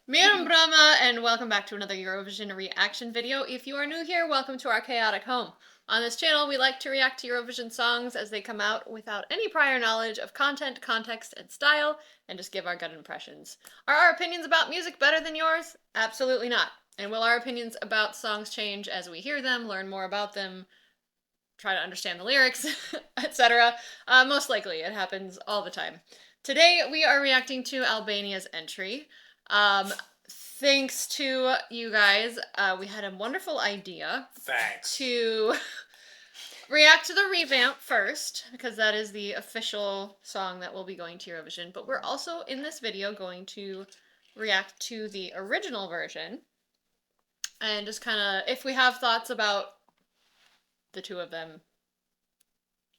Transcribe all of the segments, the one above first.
Miram Brahma, and welcome back to another Eurovision reaction video. If you are new here, welcome to our chaotic home. On this channel, we like to react to Eurovision songs as they come out without any prior knowledge of content, context, and style, and just give our gut impressions. Are our opinions about music better than yours? Absolutely not. And will our opinions about songs change as we hear them, learn more about them, try to understand the lyrics, etc.? Most likely, it happens all the time. Today, we are reacting to Albania's entry. Thanks to you guys, we had a wonderful idea. Thanks. To react to the Revamp first, because that is the official song that will be going to Eurovision, but we're also in this video going to react to the original version, and just kind of, if we have thoughts about the two of them,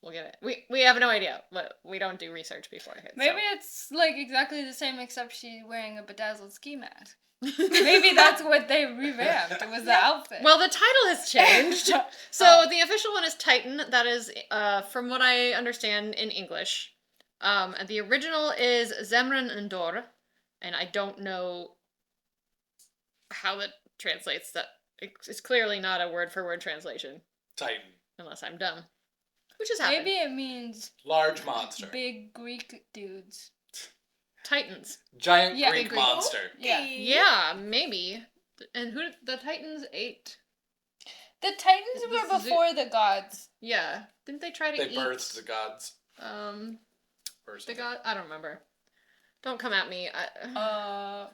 we'll give it. We have no idea, but we don't do research beforehand. Maybe it's like exactly the same except she's wearing a bedazzled ski mask. Maybe that's what they revamped. It was the outfit. Well, the title has changed. So the official one is Titan. That is, from what I understand, in English. And the original is Zemrën Ndor, and I don't know how that translates. That it's clearly not a word-for-word translation. Titan. Unless I'm dumb. Which is happening. Maybe it means large monster. Big Greek dudes. Titans. Giant Greek monster. Yeah. Yeah, maybe. And who the Titans ate? The Titans were before the gods. Yeah. Didn't they try to eat? They birthed the gods. The god. I don't remember. Don't come at me.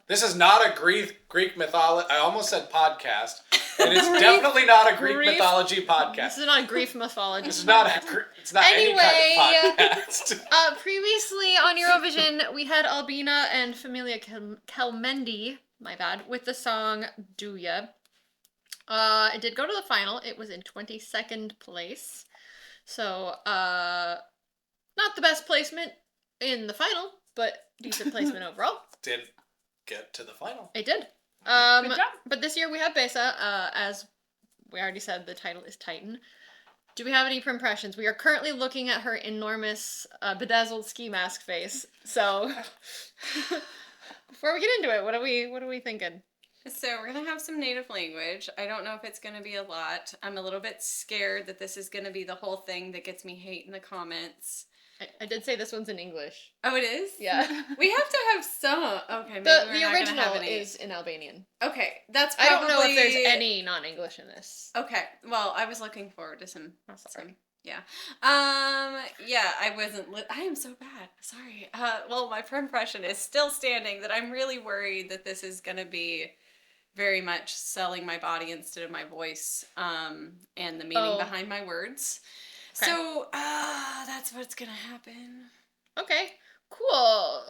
This is not a Greek mythology. I almost said podcast. It is definitely not a Greek mythology podcast. This is not a Greek mythology. It's not anyway, any kind of podcast. Previously on Eurovision, we had Albina and Familia Kelmendi, my bad, with the song Duya. It did go to the final. It was in 22nd place. So, not the best placement in the final, but decent placement overall. Did get to the final. It did. Good job. But this year we have BESA. As we already said, the title is Titan. Do we have any impressions? We are currently looking at her enormous bedazzled ski mask face. So before we get into it, what are we thinking? So we're gonna have some native language. I don't know if it's gonna be a lot. I'm a little bit scared that this is gonna be the whole thing that gets me hate in the comments. I did say this one's in English. Oh, it is? Yeah. We have to have some. Okay, maybe the we're not original gonna have any. is in Albanian. Okay, that's probably... I don't know if there's any non-English in this. Okay, well, I was looking forward to some... yeah. Yeah, I wasn't... I am so bad. Sorry. Well, my impression is still standing that I'm really worried that this is going to be very much selling my body instead of my voice, and the meaning behind my words. Okay. So, that's what's gonna happen. Okay, cool.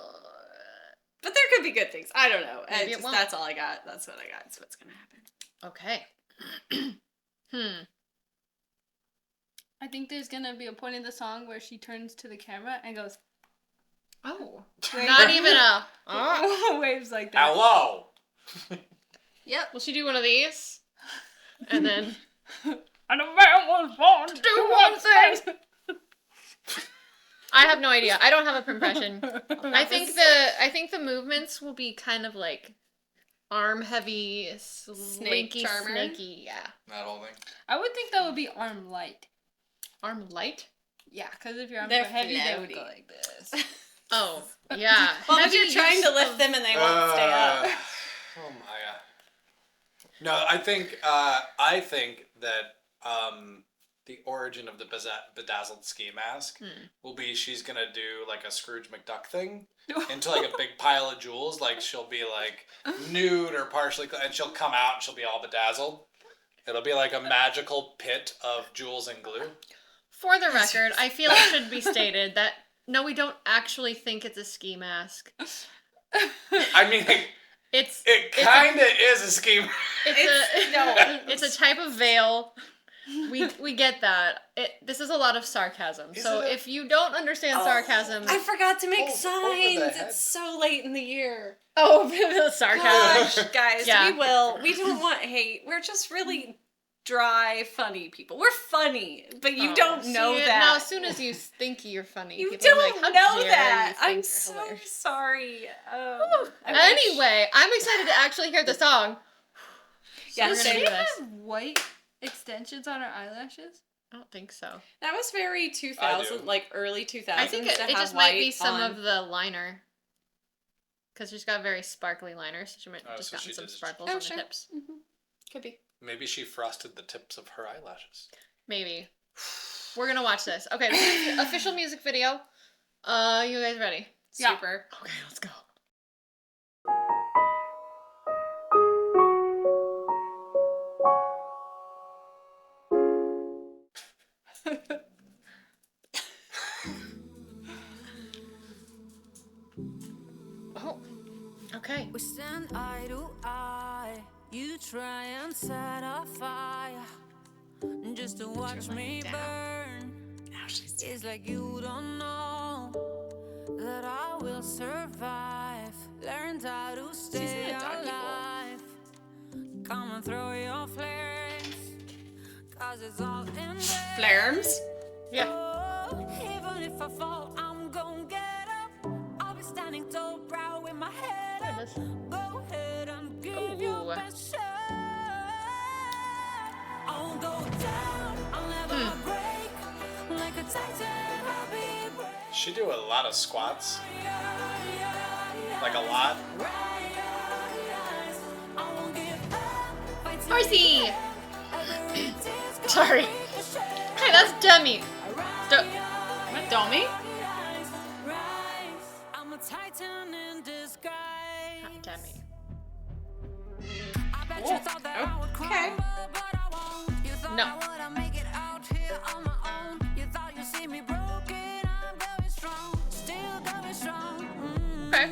But there could be good things. I don't know. That's all I got. That's what I got. That's what's gonna happen. Okay. I think there's gonna be a point in the song where she turns to the camera and goes, "Oh, not even a waves like that." Hello. Yep. Will she do one of these? And then. And a man was born to do one thing. I have no idea. I don't have a impression. I think the movements will be kind of like arm heavy, slinky, snaky. Yeah. That whole thing. I would think that would be arm light. Arm light? Yeah, because if your arms are heavy, they would go like this. Oh, yeah. Well, if you're trying to lift them and they won't stay up. Oh my god. No, I think that the origin of the bedazzled ski mask will be she's gonna do like a Scrooge McDuck thing into like a big pile of jewels. Like she'll be like nude or partially, and she'll come out and she'll be all bedazzled. It'll be like a magical pit of jewels and glue. For the record, I feel it should be stated that no, we don't actually think it's a ski mask. I mean. It kind of is a ski mask. It's a type of veil. We get that. This is a lot of sarcasm. If you don't understand sarcasm... I forgot to make signs. It's so late in the year. Oh, the sarcasm. Gosh, guys, yeah. We don't want hate. We're just really dry, funny people. We're funny, but you don't know that. Now, as soon as you think you're funny, You people are don't like, how know dare that. you think I'm you're so hilarious. sorry. Anyway, I'm excited to actually hear the song. Yeah, Does we're gonna she do this. have white extensions on her eyelashes? I don't think so. That was very 2000, like early 2000s. I think it to have just might be white some on. of the liner. Because she's got very sparkly liners, so she might have just so gotten she some did just- sparkles Oh, on sure. the tips. Mm-hmm. Could be. Maybe she frosted the tips of her eyelashes. Maybe. We're gonna watch this. Okay, this is the official music video. You guys ready? Yeah. Super. Okay, let's go. Oh, okay. We stand eye to eye. You try and set a fire just to watch me burn. It's like you don't know that I will survive. Learned how to stay alive. Come and throw your flares, 'cause it's all in there. Flarms? Yeah. Oh, even if I fall, I'm gonna get up. I'll be standing tall, proud with my head There up. it is. Go ahead and give Ooh. your best shot. I'll go down, I'll never break. Like a titan, I'll be brave. She do a lot of squats. Like a lot. I won't give up. Fight till Horsey! every tear's gonna Sorry. ricochet. Hey, that's Demi. What, Domi? Rise. I'm a titan in disguise. Not Demi. I bet you thought that I would Okay. crumble, but I won't. You thought No. I would make it out here on my own. You thought you see me broken, I'm going strong, still going strong. Okay.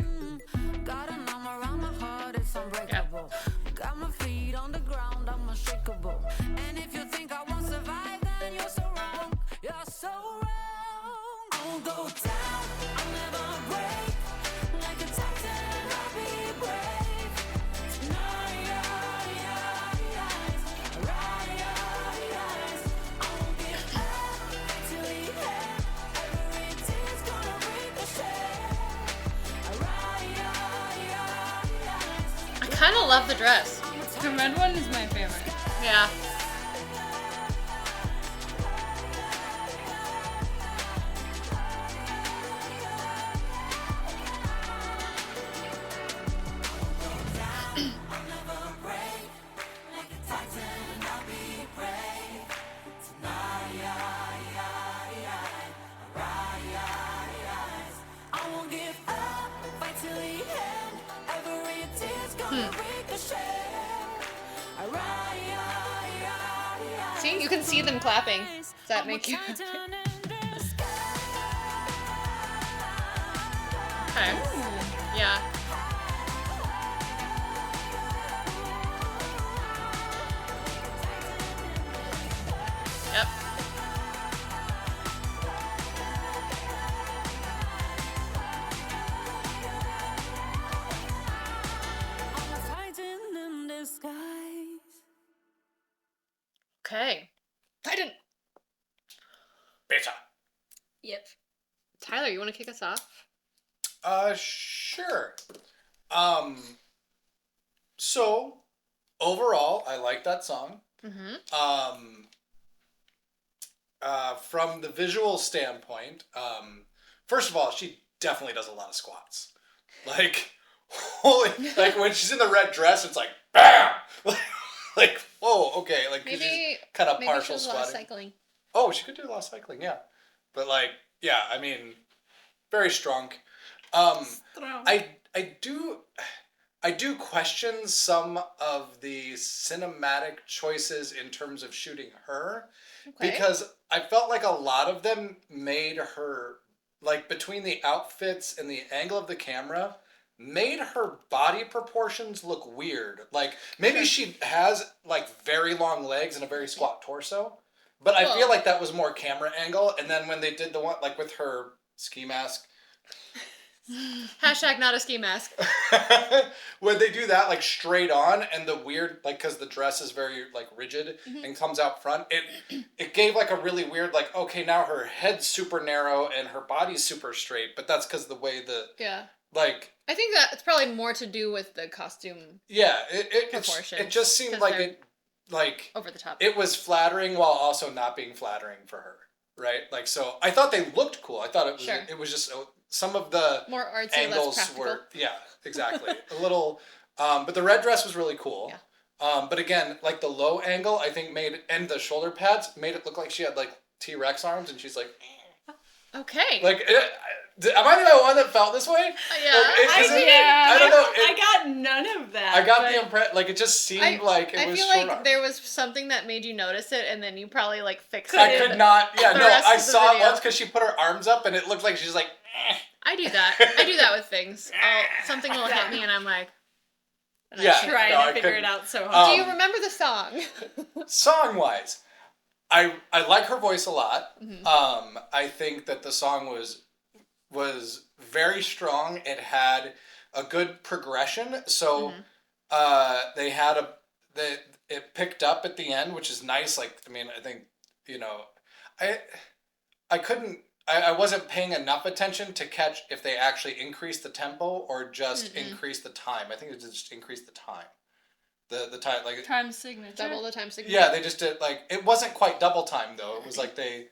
Got a number on my heart, it's unbreakable. Got my feet on the ground, I'm unshakable. And if you think I won't survive, then you're so wrong. You're so wrong. I'll go down, I'll never break. Like a titan, I'll be brave. Tonight, rise. I won't give up till the end. Every tear's gonna ricochet. I kind of love the dress. The red one is my favorite. Yeah. I won't give up, fight till the end. Every tear's gonna ricochet. See, you can see them clapping. Does that make you happy? Okay. Yeah. Yep. Okay. Titan. Beta. Yep. Tyler, you want to kick us off? Sure. So overall, I like that song. Mm-hmm. From the visual standpoint, first of all, she definitely does a lot of squats. Like, holy, like when she's in the red dress, it's like, bam! Like, whoa, okay, like 'cause she's kind of Maybe partial she does a lot of squatting. cycling. Oh, she could do a lot of cycling, yeah. But like, yeah, I mean, very strong. I do question some of the cinematic choices in terms of shooting her, Okay. because I felt like a lot of them made her, like between the outfits and the angle of the camera, made her body proportions look weird. Like maybe she has like very long legs and a very squat torso, but I feel like that was more camera angle. And then when they did the one like with her ski mask, Hashtag not a ski mask. When they do that, like straight on, and the weird, like, because the dress is very like rigid and comes out front, it gave like a really weird, like, okay, now her head's super narrow and her body's super straight, but that's because the way Yeah. like. I think that it's probably more to do with the costume. Yeah, Proportions, it just seemed like it, like over the top. It was flattering while also not being flattering for her, right? Like, so I thought they looked cool. I thought it was it was just some of the more artsy, angles less practical. were exactly a little, but the red dress was really cool. Yeah. But again, like the low angle, I think and the shoulder pads made it look like she had like T-Rex arms, and she's like. Okay. Like, am I the only one that felt this way? Yeah. I don't know. I got none of that. I got the impression, like, it just seemed like it was short. I feel like there was something that made you notice it, and then you probably, like, fixed it. I could not, I saw it video. once because she put her arms up, and it looked like she's like, I do that. I do that with things. Something will hit me, and I'm like... I'm trying to figure it out so Do hard. you remember the song? Song-wise, I like her voice a lot. Mm-hmm. I think that the song was very strong. It had a good progression. So they had it picked up at the end, which is nice. Like, I mean, I think, I wasn't paying enough attention to catch if they actually increased the tempo or just increased the time. I think it just increased the time. The time, like time signature. Double the time signature. Yeah, they just did, like, it wasn't quite double time though. It was like they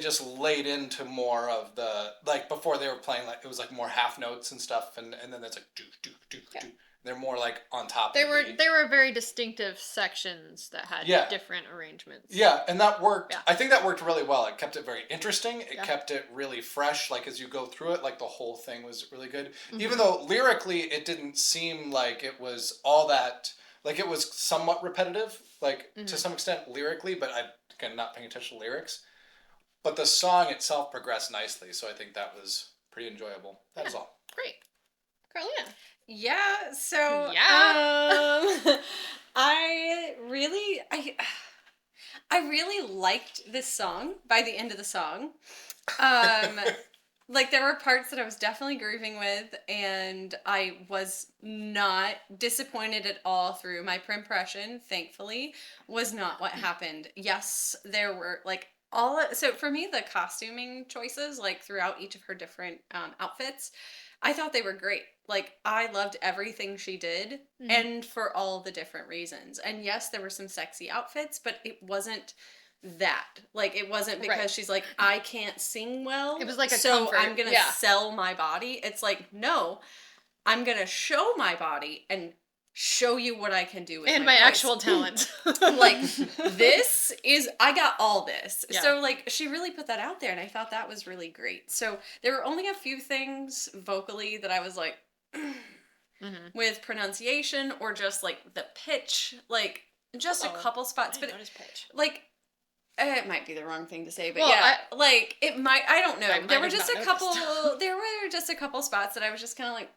just laid into more of the, like, before they were playing, like, it was like more half notes and stuff, and then it's like do do do do. They're more like on top. They were very distinctive sections that had different arrangements. Yeah, and that worked. Yeah. I think that worked really well. It kept it very interesting. It kept it really fresh. Like, as you go through it, like, the whole thing was really good. Even though lyrically it didn't seem like it was all that. Like, it was somewhat repetitive, like, to some extent lyrically, but again, not paying attention to lyrics. But the song itself progressed nicely, so I think that was pretty enjoyable. That is all. Great. Carolina. Yeah, so I really liked this song by the end of the song. Like, there were parts that I was definitely grooving with, and I was not disappointed at all through. My impression, thankfully, was not what happened. Yes, there were, like, so for me, the costuming choices, like, throughout each of her different outfits, I thought they were great. Like, I loved everything she did, and for all the different reasons. And yes, there were some sexy outfits, but it wasn't that. Like, it wasn't because she's like, I can't sing well. It was like so comfort. I'm gonna sell my body. It's like, no, I'm gonna show my body and show you what I can do with and my voice. actual talent. Like, I got all this. Yeah. So, like, she really put that out there, and I thought that was really great. So there were only a few things vocally that I was like, with pronunciation or just, like, the pitch, like, just a couple spots. But pitch. like, it might be the wrong thing to say, but like, it might, I don't know. There were just a couple spots that I was just kind of like,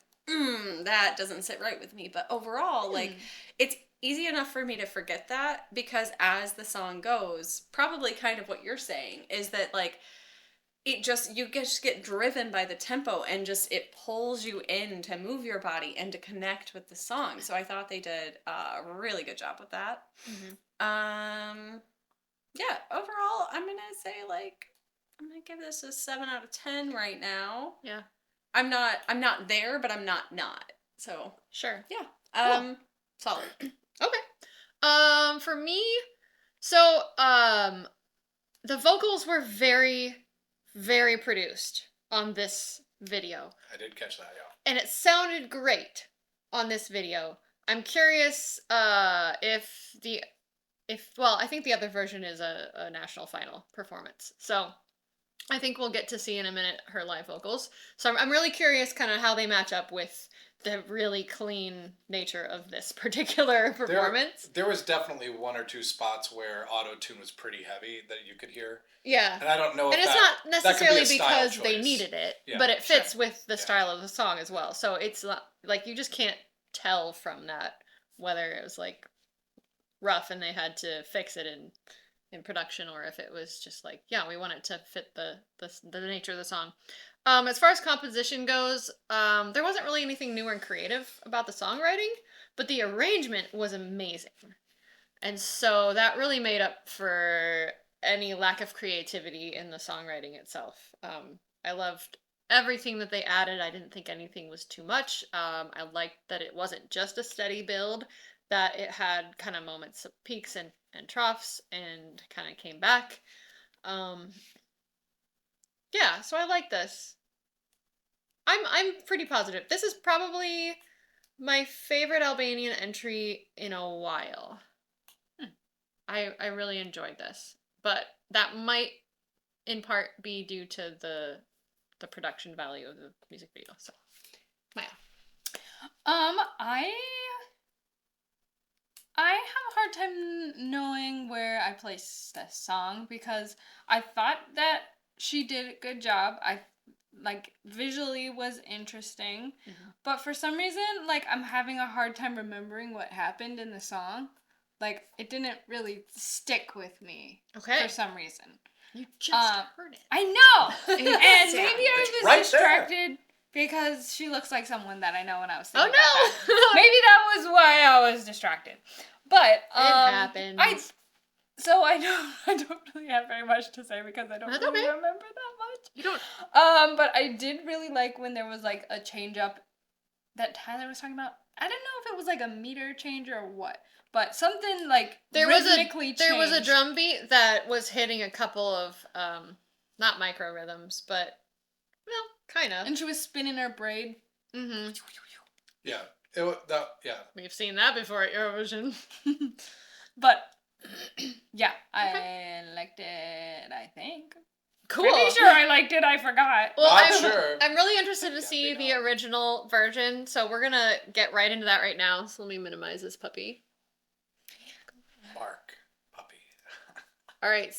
that doesn't sit right with me. But overall, like, it's easy enough for me to forget that, because as the song goes, probably kind of what you're saying is that, like, you just get driven by the tempo, and just it pulls you in to move your body and to connect with the song. So I thought they did a really good job with that. Yeah, overall, I'm gonna say, like, I'm gonna give this a 7 out of 10 right now. Yeah. I'm not there, but I'm not. So Sure. yeah. Cool. Solid. Okay. For me, so the vocals were very, very produced on this video. I did catch that, yeah. And it sounded great on this video. I'm curious well, I think the other version is a national final performance. So I think we'll get to see in a minute her live vocals. So I'm really curious kind of how they match up with the really clean nature of this particular performance. There was definitely one or two spots where auto-tune was pretty heavy that you could hear. Yeah. And I don't know if it's not necessarily because they needed it, but it fits with the style of the song as well. So it's like, you just can't tell from that whether it was, like, rough and they had to fix it in production, or if it was just like, we want it to fit the nature of the song. As far as composition goes, there wasn't really anything new and creative about the songwriting, but the arrangement was amazing. And so that really made up for any lack of creativity in the songwriting itself. I loved everything that they added. I didn't think anything was too much. I liked that it wasn't just a steady build, that it had kind of moments of peaks and troughs and kind of came back. Yeah, so I like this. I'm pretty positive. This is probably my favorite Albanian entry in a while. I really enjoyed this, but that might in part be due to the production value of the music video. So, Maya. I have a hard time knowing where I place this song because I thought that she did a good job. I visually was interesting, but for some reason, I'm having a hard time remembering what happened in the song. It didn't really stick with me. Okay. For some reason. You just heard it. I know! And maybe I was right distracted because she looks like someone that I know when I was thinking Oh no! about that. Maybe that was why I was distracted. But, it happens. So I don't really have very much to say because I don't That's really okay. remember that much. You don't. But I did really like when there was a change up that Tyler was talking about. I don't know if it was a meter change or what, but something rhythmically changed. There was a drum beat that was hitting a couple of not micro rhythms, but well, kind of. And she was spinning her braid. Mm-hmm. Yeah. We've seen that before at Eurovision. But yeah, I liked it, I think. Cool. Pretty sure I liked it, I forgot. Well, Not sure. I'm really interested to see the original version, so we're gonna get right into that right now. So let me minimize this puppy. Mark. Puppy. All right.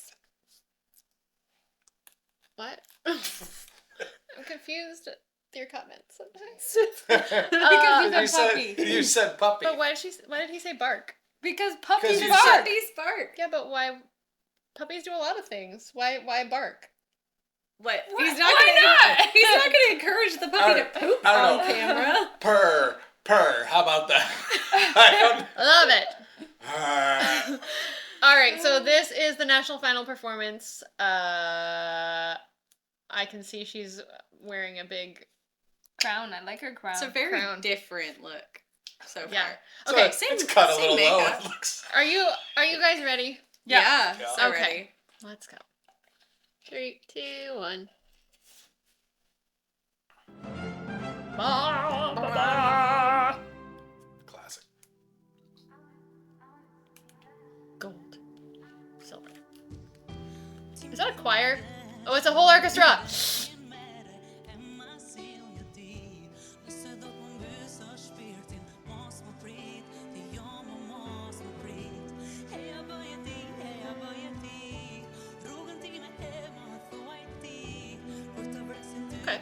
What? I'm confused at your comments sometimes. Because puppy. You said puppy. But why did he say bark? Because puppies you bark. said- Puppies bark. Yeah, but why? Puppies do a lot of things. Why bark? What? Why He's not? He's not gonna encourage the puppy to poop I don't on know. camera. Purr. How about that? I Love it. don't. All right, so this is the national final performance. I can see she's wearing a big Crown. I like her crown. It's a very Crown. different look so far. Yeah. So Okay, it's cut a same little low. makeup. It looks. Are you guys ready? Yeah. Yeah. So Okay. ready. Let's go. 3, 2, 1. Classic. Gold. Silver. Is that a choir? Oh, it's a whole orchestra! Okay.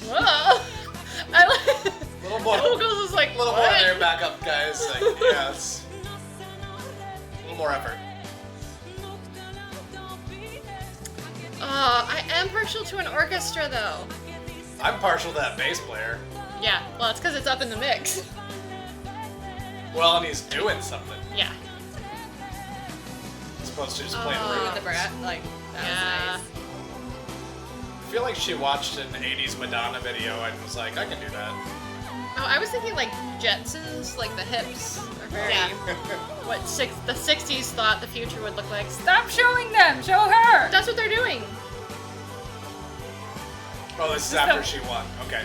Whoa! I like A little more. vocals is like A little more what? there, back up, guys. Yes. A little more effort. I am partial to an orchestra though. I'm partial to that bass player. Yeah, well, it's because it's up in the mix. Well, and he's doing something. Yeah. As opposed to just playing Oh. the With room. the brat, that Yeah. was nice. I feel like she watched an 80s Madonna video and was like, I can do that. Oh, I was thinking like Jetsons, like the hips are very Yeah. what the 60s thought the future would look like. Stop showing them! Show her! That's what they're doing. Oh, this is after she won. Okay.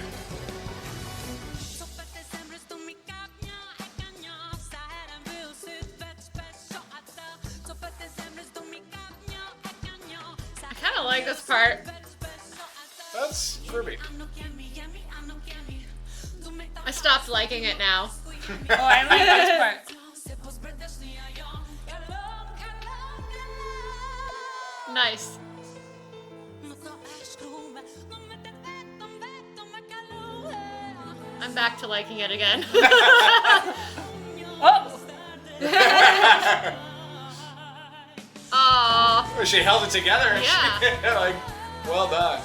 I kind of like this part. That's groovy. I stopped liking it now. Oh, I like this part. Nice. I'm back to liking it again. Oh! Aww. She held it together. And Yeah. like, well done.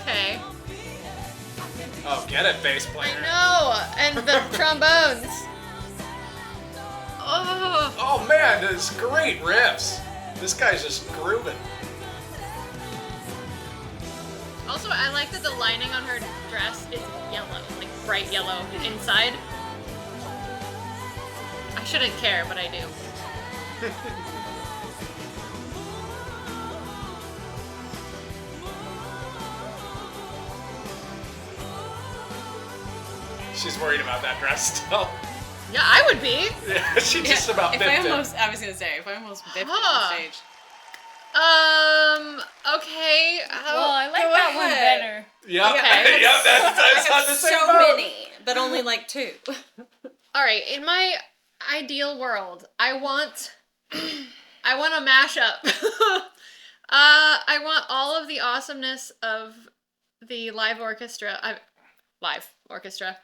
Okay. Oh, get it, bass I player. know. And the trombones. Oh. Oh man, this great riffs. This guy's just grooving. Also, I like that the lining on her dress is yellow, like bright yellow inside. I shouldn't care, but I do. She's worried about that dress still. Yeah, I would be. Yeah, she just about If bipped I it. was gonna say, if I almost bipped it Huh. on stage. Okay. Well, I like Go that one ahead. better. Yeah, Okay. yeah, that's I on have the same so boat. many, but only like 2. All right. In my ideal world, I want a mashup. I want all of the awesomeness of the live orchestra. Live orchestra.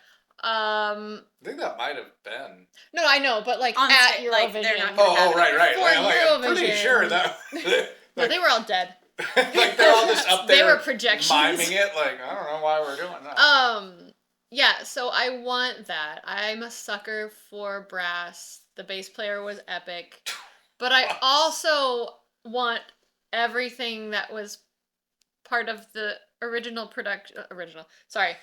I think that might have been. No, I know, but like On at sta- Eurovision. like, they're not Oh, right. For I'm pretty Eurovision. sure that. No, they were all dead. like they're all just up there. They were projections. miming it. Like I don't know why we're doing that. Yeah, so I want that. I'm a sucker for brass. The bass player was epic. But I also want everything that was part of the original production. Sorry.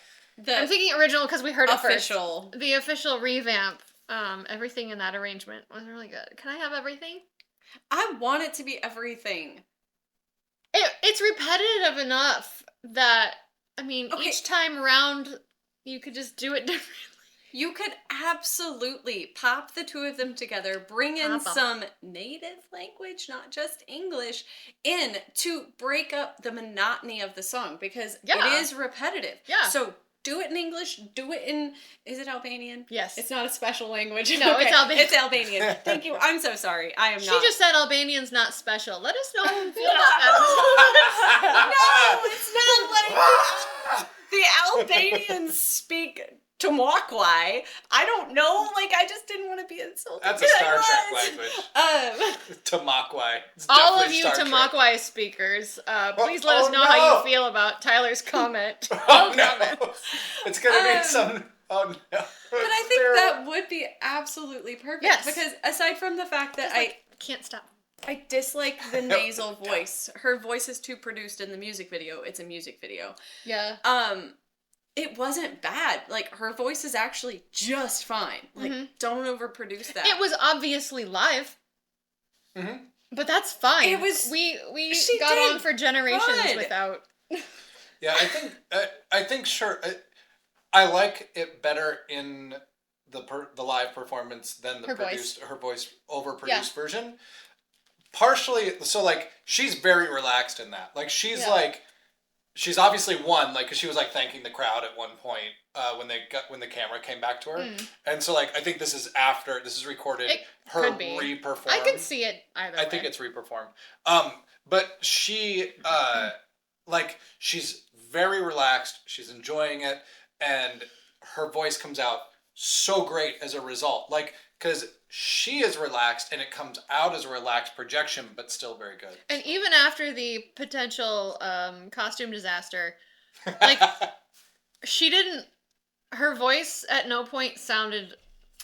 I'm thinking original because we heard it official. first. The official revamp. Everything in that arrangement was really good. Can I have everything? I want it to be everything. It's repetitive enough that, I mean, Okay. each time around, you could just do it differently. You could absolutely pop the 2 of them together, bring in Pop 'em. some native language, not just English, in to break up the monotony of the song because Yeah. it is repetitive. Yeah. So do it in English, do it in, is it Albanian? Yes. It's not a special language. No, it's Albanian. It's Albanian. Thank you. I'm so sorry. I am She not. just said Albanian's not special. Let us know how you feel about that. No, it's not like the Albanians speak Tomakwai. I don't know. Like, I just didn't want to be insulted. That's a Star Trek language. Tamakwai. It's All of definitely you Star Trek. Tamakwai speakers, please let us oh know how no. you feel about Tyler's comment. Oh no! It's gonna be some. Oh no! But I think that would be absolutely perfect. Yes. Because aside from the fact that Can't stop. I dislike the nasal voice. Her voice is too produced in the music video. It's a music video. Yeah. It wasn't bad. Like, her voice is actually just fine. Like, don't overproduce that. It was obviously live. Mm-hmm. But that's fine. It was- We she got did on for generations good. without. Yeah, I think sure. I like it better in the live performance than the Her produced her voice overproduced Yeah. version. Partially, so like she's very relaxed in that. Like she's Yeah. like. She's obviously won, like, 'cause she was like thanking the crowd at one point when the camera came back to her, and so like I think this is recorded It her could be. re-performed. I could see it either way. I think it's re-performed. But she like she's very relaxed. She's enjoying it, and her voice comes out so great as a result. Like, 'cause she is relaxed and it comes out as a relaxed projection, but still very good. And even after the potential costume disaster, like her voice at no point sounded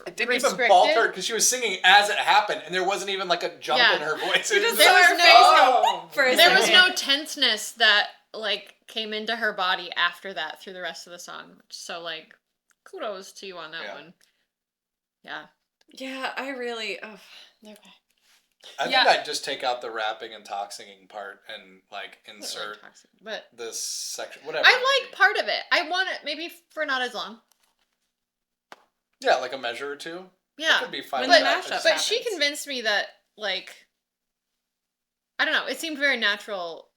It didn't restricted. even falter because she was singing as it happened, and there wasn't even like a jump Yeah. in her voice. You It just was There saw was her no- face go for a There was second. no tenseness that like came into her body after that through the rest of the song. So like, kudos to you on that Yeah. one. Yeah. Yeah, I really. Oh, okay. I think Yeah. I'd just take out the rapping and talk singing part and like insert But this section, whatever. I like part of it. I want it maybe for not as long. Yeah, like a measure or two. Yeah. That could be fine. When with the that. mashup But she happens. convinced me that, like, I don't know, it seemed very natural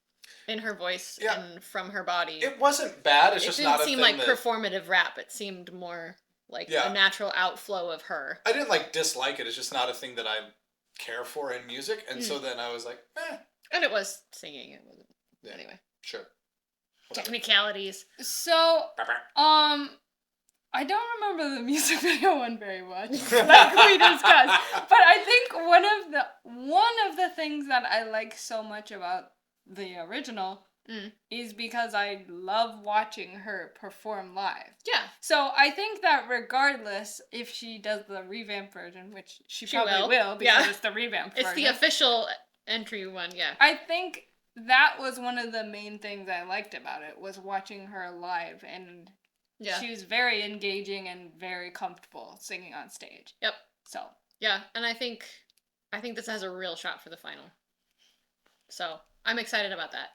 in her voice Yeah. and from her body. It wasn't bad. It's It just didn't not a seem thing like that performative rap. It seemed more like Yeah. a natural outflow of her. I didn't like dislike it. It's just not a thing that I care for in music, and so then I was like, And it was singing. It wasn't. Yeah. Anyway. Sure. Technicalities. So, I don't remember the music video one very much, like we discussed. But I think one of the things that I like so much about the original is because I love watching her perform live. Yeah. So I think that regardless if she does the revamp version, which she probably will because it's the revamp version. It's the official entry one, yeah. I think that was one of the main things I liked about it, was watching her live, and she was very engaging and very comfortable singing on stage. Yep. So. Yeah, and I think this has a real shot for the final. So, I'm excited about that.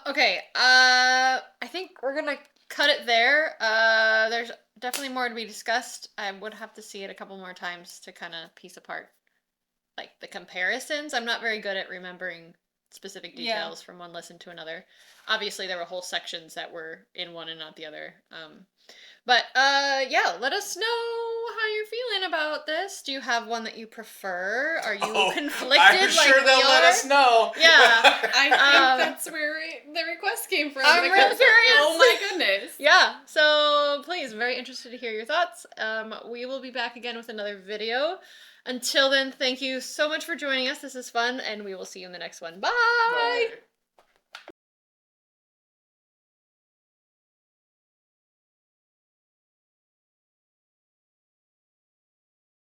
Okay, I think we're gonna cut it there. There's definitely more to be discussed. I would have to see it a couple more times to kind of piece apart, like, the comparisons. I'm not very good at remembering specific details from one listen to another. Obviously, there were whole sections that were in one and not the other. But let us know how you're feeling about this. Do you have one that you prefer? Are you conflicted? I'm sure they'll let us know. Yeah. I think that's where the request came from. I'm really curious. Oh my goodness. Yeah. So please, very interested to hear your thoughts. We will be back again with another video. Until then, thank you so much for joining us. This is fun, and we will see you in the next one. Bye. Bye.